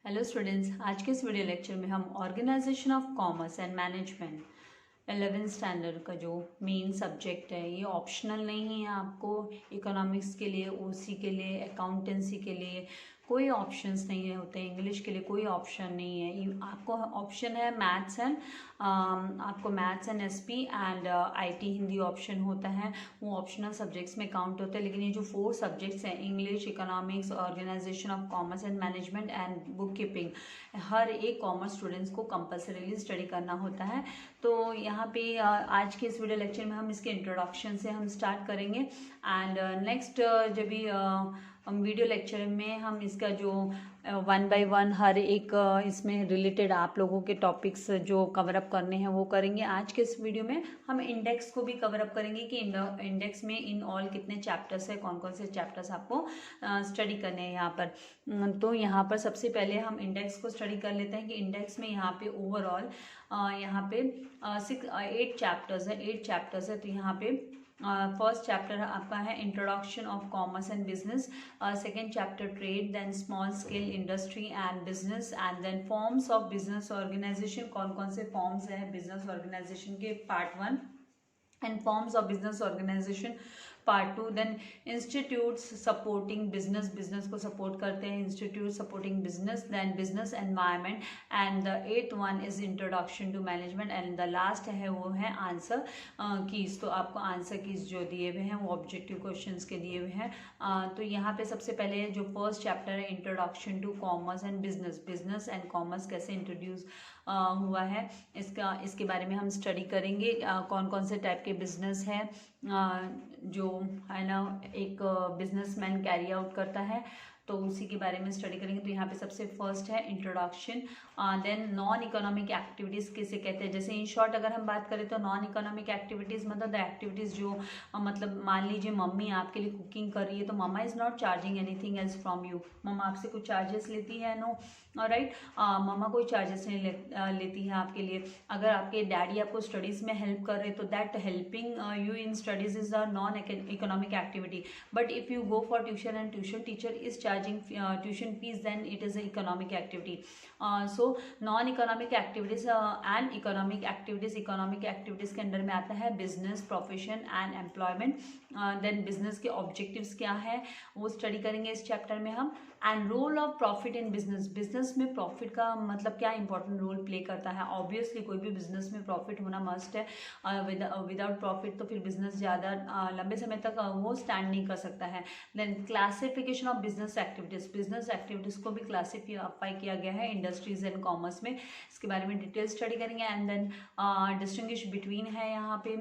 Hello students, आज के इस वीडियो लेक्चर में हम organisation of commerce and management 11th standard का जो मेन सब्जेक्ट है, ये ऑप्शनल नहीं है। आपको इकोनॉमिक्स के लिए, ओसी के लिए, अकाउंटेंसी के लिए कोई ऑप्शंस नहीं है होते। इंग्लिश के लिए कोई ऑप्शन नहीं है। आपको ऑप्शन है मैथ्स एंड आपको maths and SP and IT Hindi option होता है। वो ऑप्शनल सब्जेक्ट्स में काउंट होता है। लेकिन ये जो 4 सब्जेक्ट्स हैं, English, economics, organisation of commerce and management and book keeping, हर एक कॉमर्स स्टूडेंट्स को कंपल्सरीली स्टडी करना होता है। तो यहाँ पे आज के इस वीडियो लेक्चर में हम इसके इंट्रोडक्शन से हम स्टार्ट करेंगे एंड नेक्स्ट जब भी वीडियो लेक्चर में हम इसका जो 1 बाय 1 हर एक इसमें रिलेटेड आप लोगों के टॉपिक्स जो कवर अप करने हैं वो करेंगे। आज के इस वीडियो में हम इंडेक्स को भी कवर अप करेंगे कि इंडेक्स में इन ऑल कितने चैप्टर्स है, कौन कौन से चैप्टर्स आपको स्टडी करने हैं यहाँ पर। तो यहाँ पर सबसे पहले हम इंडेक्स को स्टडी कर लेते हैं कि इंडेक्स में यहाँ पे ओवरऑल यहाँ पे 8 चैप्टर्स है। तो यहाँ पे फर्स्ट चैप्टर आपका है introduction of commerce and business, second chapter trade, then small scale industry and business, and then forms of business organisation. कौन कौन से फॉर्म्स हैं बिजनेस ऑर्गेनाइजेशन के, part 1, and forms of business organisation part 2, then institutes supporting business, business को support करते हैं institute supporting business, then business environment, and the 8th one is introduction to management, and the last है वो है answer keys. तो आपको answer keys जो दिए हुए हैं वो ऑब्जेक्टिव क्वेश्चंस के दिए हुए हैं। तो यहाँ पे सबसे पहले जो फर्स्ट चैप्टर है introduction to commerce and business, business and commerce कैसे इंट्रोड्यूस हुआ है इसके बारे में हम स्टडी करेंगे। कौन कौन से टाइप के बिजनेस है जो है ना एक बिजनेसमैन कैरी आउट करता है, तो उसी के बारे में स्टडी करेंगे। तो यहाँ पे सबसे फर्स्ट है introduction. Then non economic activities किसे कहते हैं। जैसे इन शॉर्ट अगर हम बात करें तो नॉन इकोनॉमिक एक्टिविटीज़ मतलब द एक्टिविटीज़ जो मतलब मान लीजिए मम्मी आपके लिए कुकिंग कर रही है, तो mamma is not charging anything else from you. Mamma आपसे कुछ चार्जेस लेती है? No, right. मम्मा कोई चार्जेस नहीं लेती है आपके लिए। अगर आपके डैडी आपको स्टडीज़ में हेल्प कर रहे हैं तो that helping you in studies is a non economic activity. But if you go for tuition and tuition teacher is charging tuition fees, then it is an economic activity. So non economic activities and economic activities के अंदर में आता है business, profession and employment. Then business के objectives क्या है वो study करेंगे इस चैप्टर में हम। And role of profit in business, business में प्रॉफिट का मतलब क्या इंपॉर्टेंट रोल प्ले करता है। ऑब्वियसली कोई भी बिजनेस में प्रॉफिट होना मस्ट है। विदाउट प्रॉफिट तो फिर बिजनेस ज़्यादा लंबे समय तक वो स्टैंड नहीं कर सकता है। Then classification of business activities, business activities को भी क्लासीफाई किया गया है इंडस्ट्रीज एंड कॉमर्स में। इसके बारे में डिटेल स्टडी करेंगे। एंड देन डिस्टिंग्विश बिटवीन है यहाँ पे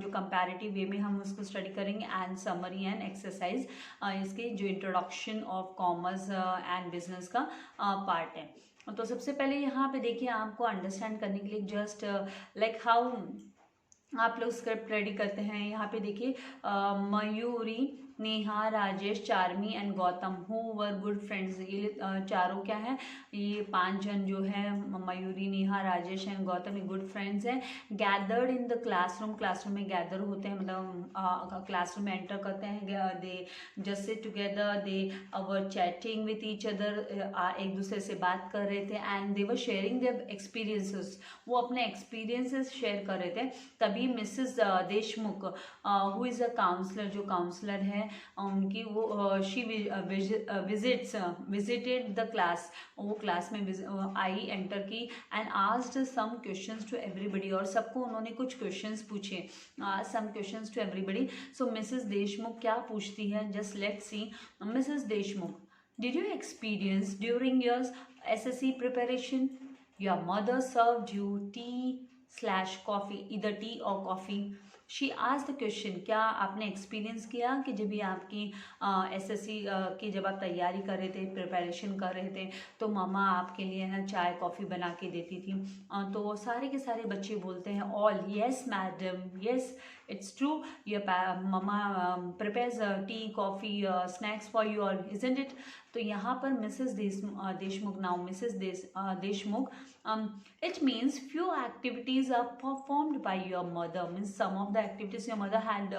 जो कंपैरेटिव वे में हम उसको स्टडी करेंगे। एंड समरी एंड एक्सरसाइज इसके जो introduction of commerce and business का पार्ट है। तो सबसे पहले यहाँ पे देखिए, आपको अंडरस्टैंड करने के लिए जस्ट लाइक हाउ आप लोग स्क्रिप्ट रेडी करते हैं। यहाँ पे देखिए Mayuri, Neha, Rajesh, Charmi and Gautam who were good friends. ये चारों क्या है, ये 5 जन जो है मयूरी, नेहा, राजेश एंड गौतम, ये गुड फ्रेंड्स हैं। Gathered in the classroom, classroom में गैदर होते हैं मतलब क्लासरूम में एंटर करते हैं। They just sit together, they were chatting with each other, एक दूसरे से बात कर रहे थे। And they were sharing their experiences, वो अपने एक्सपीरियंसेस शेयर कर रहे थे। तभी Mrs Deshmukh who is a counsellor, जो काउंसलर है उनकी वो शी विजिटेड द क्लास, वो क्लास में आई, एंटर की। And asked some questions to everybody, और सबको उन्होंने कुछ क्वेश्चंस पूछे। Some questions to everybody. So Mrs Deshmukh क्या पूछती है, just let's see. Mrs Deshmukh, did you experience during your SSC preparation your mother served you tea/coffee, either tea or coffee? She आज the question, क्या आपने एक्सपीरियंस किया कि जब भी आपकी SSC की जब आप तैयारी कर रहे थे, प्रिपरेशन कर रहे थे, तो मम्मा आपके लिए ना चाय कॉफ़ी बना के देती थी। तो सारे के सारे बच्चे बोलते हैं all, yes madam, yes It's true, your mama prepares tea, coffee, snacks for you all, isn't it? तो यहाँ पर Mrs Deshmukh, now Mrs Deshmukh, it means few activities are performed by your mother, means some of the activities your mother had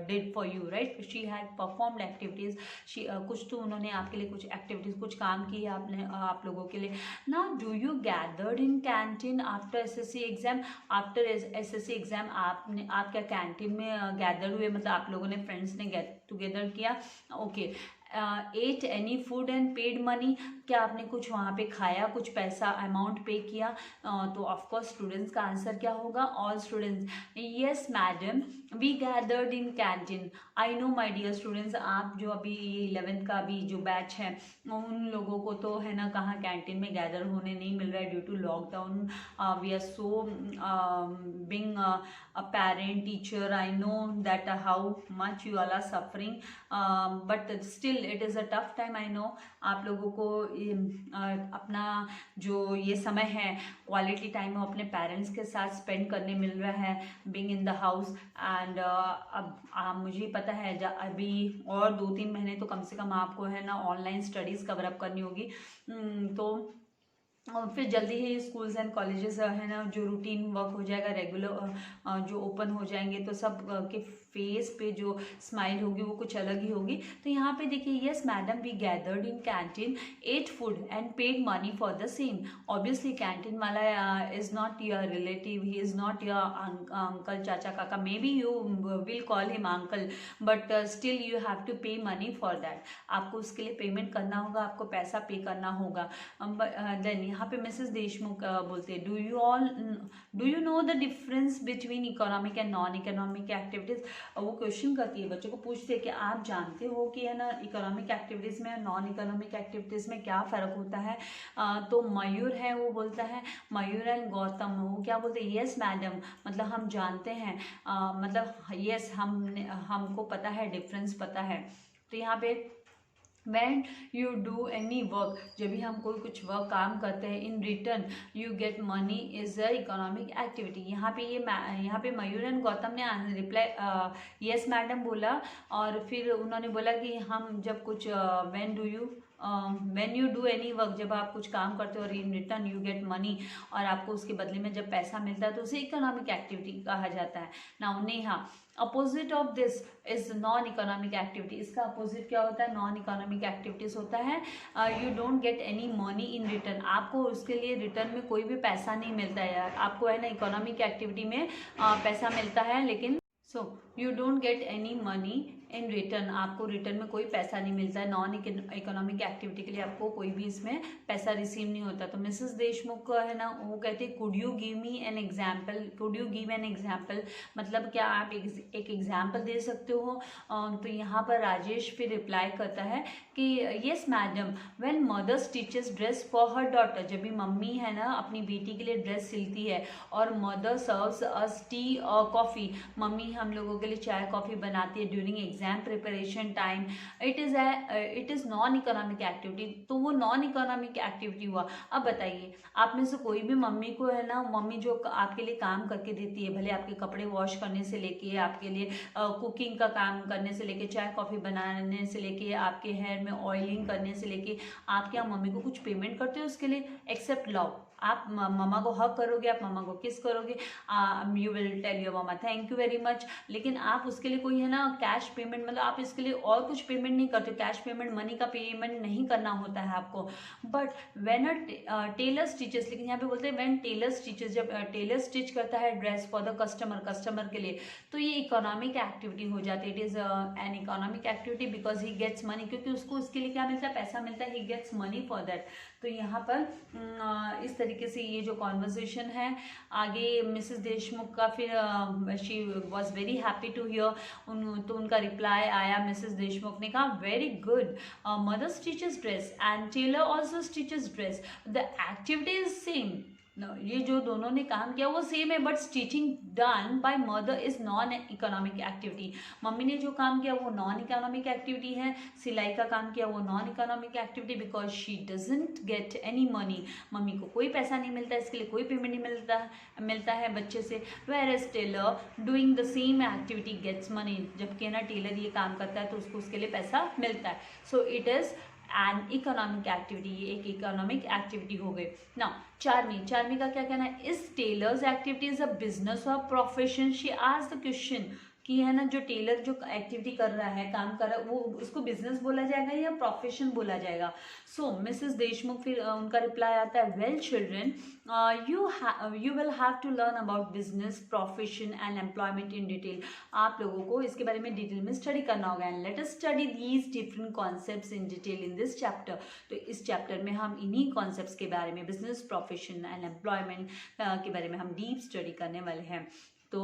did for you, right? She had performed activities, she कुछ तो उन्होंने आपके लिए कुछ activities, कुछ काम किए आपने, आप लोगों के लिए. Now do you gathered in canteen after SSC exam? After SSC exam आप क्या कैंटीन में गैदर हुए, मतलब आप लोगों ने, फ्रेंड्स ने गेट टुगेदर किया? Okay. At any food and paid money, क्या आपने कुछ वहाँ पे खाया, कुछ पैसा अमाउंट पे किया? तो ऑफकोर्स स्टूडेंट्स का आंसर क्या होगा? All students. Yes madam, we gathered in canteen. I know my dear students, आप जो अभी 11th का भी जो बैच है, उन लोगों को तो है ना कहाँ कैंटीन में गैदर होने नहीं मिल रहा है due to lockdown. We are so being a parent, teacher, I know that how much you all are suffering, but still it is a tough time. I know आप लोगों को अपना जो ये समय है, क्वालिटी टाइम वो अपने पेरेंट्स के साथ स्पेंड करने मिल रहा है, being in the house. And अब मुझे पता है अभी और 2-3 महीने तो कम से कम आपको है ना ऑनलाइन स्टडीज़ कवर अप करनी होगी. तो और फिर जल्दी ही स्कूल्स एंड कॉलेजेस है ना जो रूटीन वर्क हो जाएगा, रेगुलर जो ओपन हो जाएंगे, तो सब के फेस पे जो स्माइल होगी वो कुछ अलग ही होगी. तो यहाँ पे देखिए, yes madam, we gathered in canteen, ate food and paid money for the same. Obviously canteen वाला is not your relative, he is not your uncle, चाचा, काका. May be you will call him uncle, but still you have to pay money for that. आपको उसके लिए payment करना होगा, आपको पैसा पे करना होगा. देन यहाँ पे मिसेस देशमुख बोलते हैं, do you know the difference between economic and non economic activities. वो क्वेश्चन करती है, बच्चों को पूछते हैं कि आप जानते हो कि है ना इकोनॉमिक एक्टिविटीज में नॉन इकोनॉमिक एक्टिविटीज में क्या फ़र्क होता है. तो मयूर है वो बोलता है, मयूर एंड गौतम वो क्या बोलते हैं, यस मैडम, मतलब हम जानते हैं, मतलब यस हमको पता है, डिफरेंस पता है. तो यहाँ पे when you do any work, जब भी हम कोई कुछ वर्क काम करते हैं, in return you get money is a economic activity. यहाँ पे मयूर एंड गौतम ने रिप्लाई यस मैडम बोला, और फिर उन्होंने बोला कि हम जब कुछ when you do any work, जब आप कुछ काम करते हो और in return you get money, और आपको उसके बदले में जब पैसा मिलता है तो उसे इकोनॉमिक एक्टिविटी कहा जाता है. Now Neha, opposite of this is non economic activity. इसका अपोजिट क्या होता है? नॉन इकोनॉमिक एक्टिविटीज होता है you don't get any money in return. आपको उसके लिए रिटर्न में कोई भी पैसा नहीं मिलता है यार. आपको है ना इकोनॉमिक एक्टिविटी में पैसा मिलता है, लेकिन so you don't get any money in return. आपको रिटर्न में कोई पैसा नहीं मिलता है. नॉन इकोनॉमिक एक्टिविटी के लिए आपको कोई भी इसमें पैसा रिसीव नहीं होता. तो मिसेस देशमुख है ना वो कहते हैं, could you give me an example, could you give an example, मतलब क्या आप एक एग्जाम्पल दे सकते हो. तो यहाँ पर राजेश फिर रिप्लाई करता है कि yes madam, when mother stitches dress for her daughter. जब भी मम्मी है ना अपनी बेटी के लिए ड्रेस सिलती है और मदर सर्व्स अस टी और कॉफ़ी, मम्मी हम लोगों के लिए चाय कॉफ़ी बनाती है during exam preparation time, it is non economic activity. तो वो नॉन इकोनॉमिक एक्टिविटी हुआ. अब बताइए, आप में से कोई भी मम्मी को है ना, मम्मी जो आपके लिए काम करके देती है, भले आपके कपड़े वॉश करने से लेके, आपके लिए कुकिंग का काम करने से लेके, चाय कॉफ़ी बनाने से लेके, आपके हेयर में ऑयलिंग करने से लेके, आप क्या मम्मी को कुछ पेमेंट करते हो उसके लिए? Except love. आप मम्मा को हक करोगे, आप मम्मा को किस करोगे, you will tell your mamma thank you very much, लेकिन आप उसके लिए कोई है ना कैश पेमेंट, मतलब आप इसके लिए और कुछ पेमेंट नहीं करते. कैश पेमेंट, मनी का पेमेंट नहीं करना होता है आपको. But when a tailor stitches, लेकिन यहाँ पे बोलते हैं व्हेन टेलर स्टिचेस, जब टेलर स्टिच करता है ड्रेस फॉर द कस्टमर के लिए, तो ये इकोनॉमिक एक्टिविटी हो जाती है. It is an economic activity because he gets money, क्योंकि उसको उसके लिए क्या मिलता है? पैसा मिलता है. He gets money for that. तो यहाँ पर इस तरीके से ये जो कॉन्वर्सेशन है आगे मिसेस देशमुख का, फिर she was very happy to hear. तो उनका रिप्लाई आया, मिसेस देशमुख ने कहा very good, mother stitches dress and tailor also stitches dress, the activity is same. ये जो दोनों ने काम किया वो सेम है, but stitching done by mother is non economic activity. Mummy ने जो काम किया वो नॉन इकोनॉमिक एक्टिविटी है, सिलाई का काम किया वो non economic activity, because she doesn't get any money, mummy को कोई पैसा नहीं मिलता, इसके लिए कोई पेमेंट नहीं मिलता है बच्चे से। Whereas tailor doing the same activity gets money, जबकि ना टेलर ये काम करता है तो उसको उसके लिए पैसा मिलता है। So it is an economic activity, ये एक इकोनॉमिक एक्टिविटी हो गई। नाउ चारवीं का क्या कहना है, is tailor's activity is a business और profession. She asked the question कि है ना जो टेलर जो एक्टिविटी कर रहा है, काम कर रहा है, वो उसको बिजनेस बोला जाएगा या प्रोफेशन बोला जाएगा। सो मिसेस देशमुख फिर उनका रिप्लाई आता है, well children you will have to learn about business, profession and employment in detail. आप लोगों को इसके बारे में डिटेल में स्टडी करना होगा, and let us study these different concepts in detail in this chapter. तो इस चैप्टर में हम इन्हीं कॉन्सेप्ट्स के बारे में, बिजनेस, प्रोफेशन एंड एम्प्लॉयमेंट के बारे में हम डीप स्टडी करने वाले हैं। तो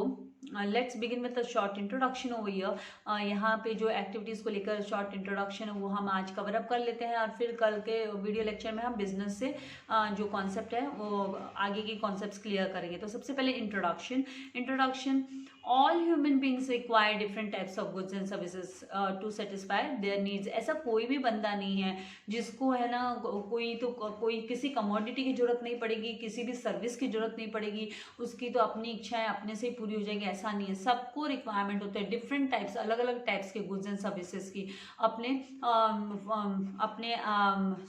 let's begin with the short introduction over here. यहाँ पे जो एक्टिविटीज़ को लेकर शॉर्ट इंट्रोडक्शन है वो हम आज कवर अप कर लेते हैं, और फिर कल के वीडियो लेक्चर में हम बिजनेस से जो कॉन्सेप्ट है वो आगे की कॉन्सेप्ट्स क्लियर करेंगे। तो सबसे पहले introduction all human beings require different types of goods and services to satisfy their needs. ऐसा कोई भी बंदा नहीं है जिसको है ना कोई किसी कमोडिटी की जरूरत नहीं पड़ेगी, किसी भी सर्विस की जरूरत नहीं पड़ेगी, उसकी तो अपनी इच्छाएं अपने से पूरी हो जाएगी, ऐसा नहीं है। सबको रिक्वायरमेंट होता है डिफरेंट टाइप्स, अलग अलग टाइप्स के गुड्स एंड सर्विसेज की, अपने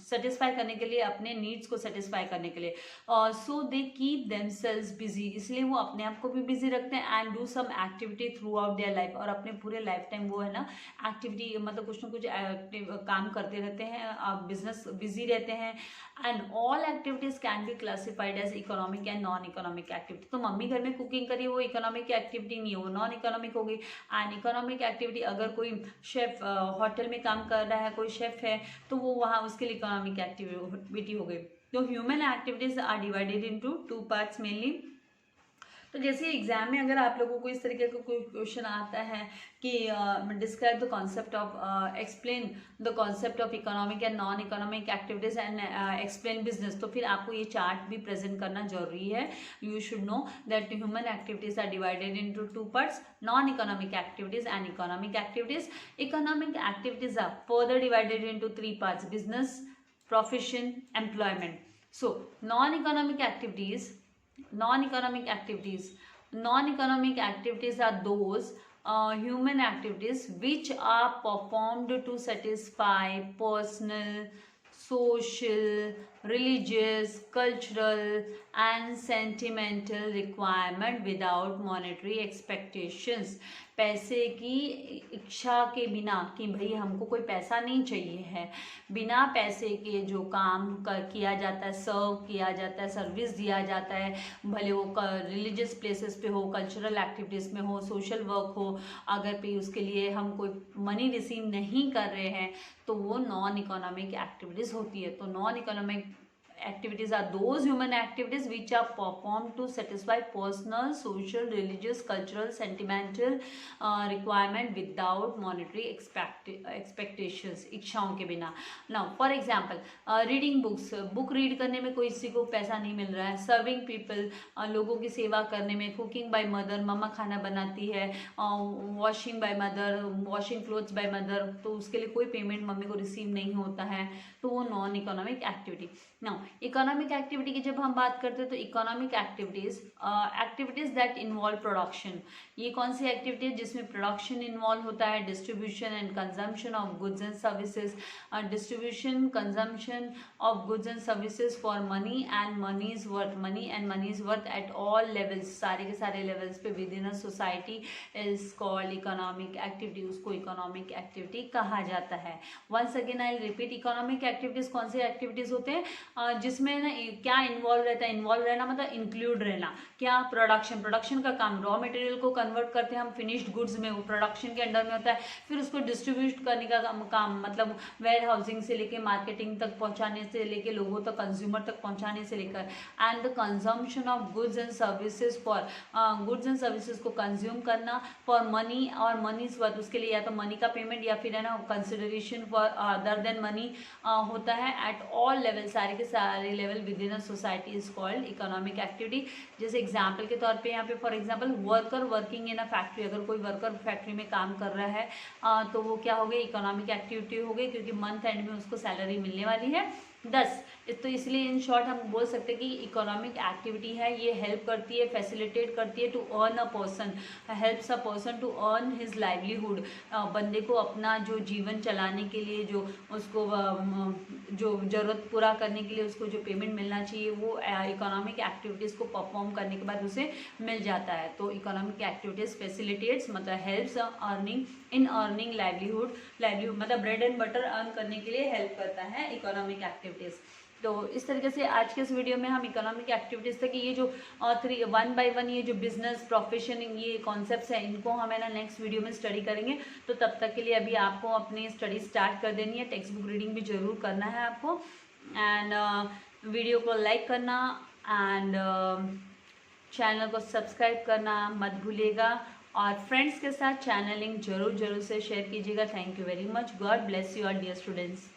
सेटिस्फाई करने के लिए, अपने नीड्स को सेटिस्फाई करने के लिए। So they keep themselves busy, इसलिए वो अपने आप को भी बिजी रखते हैं, and do some activity throughout their life, और अपने पूरे लाइफ टाइम वो है ना एक्टिविटी मतलब कुछ ना कुछ काम करते रहते हैं, बिजनेस बिजी रहते हैं। And all activities can be classified as economic and non economic activity. तो मम्मी घर में कुकिंग करी वो इकोनॉमिक एक्टिविटी नहीं है, वो नॉन इकोनॉमिक हो गई। एंड इकोनॉमिक एक्टिविटी अगर कोई शेफ होटल में काम कर रहा है, कोई शेफ है, तो वो वहाँ उसके लिए इकोनॉमिक एक्टिविटी हो गई। तो human activities are divided into two parts mainly. तो जैसे एग्जाम में अगर आप लोगों को इस तरीके का कोई क्वेश्चन आता है कि describe the concept of explain the concept of economic and non economic activities and explain business, तो फिर आपको ये चार्ट भी प्रेजेंट करना जरूरी है। You should know that human activities are divided into two parts, non economic activities and economic activities. Economic activities are further divided into three parts, business, profession, employment. So non-economic activities are those human activities which are performed to satisfy personal, social, religious, cultural and sentimental requirement without monetary expectations। पैसे की इच्छा के बिना, कि भाई हमको कोई पैसा नहीं चाहिए है, बिना पैसे के जो काम किया जाता है, सर्व किया जाता है, सर्विस दिया जाता है, भले वो रिलीजियस प्लेसेस पे हो, कल्चरल एक्टिविटीज़ में हो, सोशल वर्क हो, अगर पे उसके लिए हम कोई मनी रिसीव नहीं कर रहे हैं तो वो नॉन इकोनॉमिक एक्टिविटीज़ होती है। तो non economic activities are those human activities which are performed to satisfy personal, social, religious, cultural, sentimental requirement without monetary expectations, इच्छाओं के बिना। Now for example reading books, book read करने में कोई किसी को पैसा नहीं मिल रहा है। सर्विंग पीपल, लोगों की सेवा करने में। कुकिंग बाय मदर, मम्मा खाना बनाती है। Washing by mother, washing clothes by mother, तो उसके लिए कोई पेमेंट मम्मी को रिसीव नहीं होता है, तो वो non economic activity. Now economic activity की जब हम बात करते हैं तो economic activities that involve production, ये कौन सी एक्टिविटी है जिसमें प्रोडक्शन इन्वॉल्व होता है, distribution and consumption of goods and services, distribution consumption of goods and services for money and money's worth at all levels, सारे के सारे लेवल्स पे within a society is called economic activity, उसको economic activity कहा जाता है। Once again I repeat, economic activities कौन सी एक्टिविटीज होते हैं जिसमें ना क्या इन्वॉल्व रहता है, इन्वॉल्व रहना मतलब इंक्लूड रहना, क्या प्रोडक्शन का काम, रॉ मटेरियल को कन्वर्ट करते हैं हम फिनिश्ड गुड्स में, वो प्रोडक्शन के अंडर में होता है। फिर उसको डिस्ट्रीब्यूट करने का काम मतलब वेयर हाउसिंग से लेके मार्केटिंग तक पहुंचाने से लेके लोगों तक, कंज्यूमर तक पहुंचाने से लेकर, and the consumption of goods and services for goods and services को कंज्यूम करना फॉर मनी और मनीज वर्थ, उसके लिए या तो मनी का पेमेंट या फिर है ना consideration for other than money होता है एट ऑल लेवल, सारे के salary level with in a society is called economic activity. जैसे एग्जाम्पल के तौर पे यहाँ पे for example worker working in a factory, अगर कोई वर्कर फैक्ट्री में काम कर रहा है तो वो क्या हो गई, इकोनॉमिक एक्टिविटी हो गई, क्योंकि मंथ एंड में उसको सैलरी मिलने वाली है 10। तो इसलिए इन शॉर्ट हम बोल सकते हैं कि इकोनॉमिक एक्टिविटी है, ये हेल्प करती है, फैसिलिटेट करती है to earn a person, helps a person to earn his livelihood. बंदे को अपना जो जीवन चलाने के लिए जो उसको जो ज़रूरत पूरा करने के लिए उसको जो पेमेंट मिलना चाहिए वो इकोनॉमिक एक्टिविटीज़ को परफॉर्म करने के बाद उसे मिल जाता है। तो इकोनॉमिक एक्टिविटीज़ फैसिलिटेट्स मतलब helps earning in earning livelihood मतलब ब्रेड एंड बटर अर्न करने के लिए हेल्प करता है इकोनॉमिक एक्टिविटीज़। तो इस तरीके से आज के इस वीडियो में हम इकोनॉमिक एक्टिविटीज़ तक ये जो 1 by 1 ये जो बिजनेस प्रोफेशन ये कॉन्सेप्ट्स हैं इनको हम है ना नेक्स्ट वीडियो में स्टडी करेंगे। तो तब तक के लिए अभी आपको अपनी स्टडी स्टार्ट कर देनी है, टेक्स्ट बुक रीडिंग भी ज़रूर करना है आपको, एंड वीडियो को लाइक करना एंड चैनल को सब्सक्राइब करना मत भूलिएगा, और फ्रेंड्स के साथ चैनल लिंक जरूर से शेयर कीजिएगा। Thank you very much. God bless you all dear students.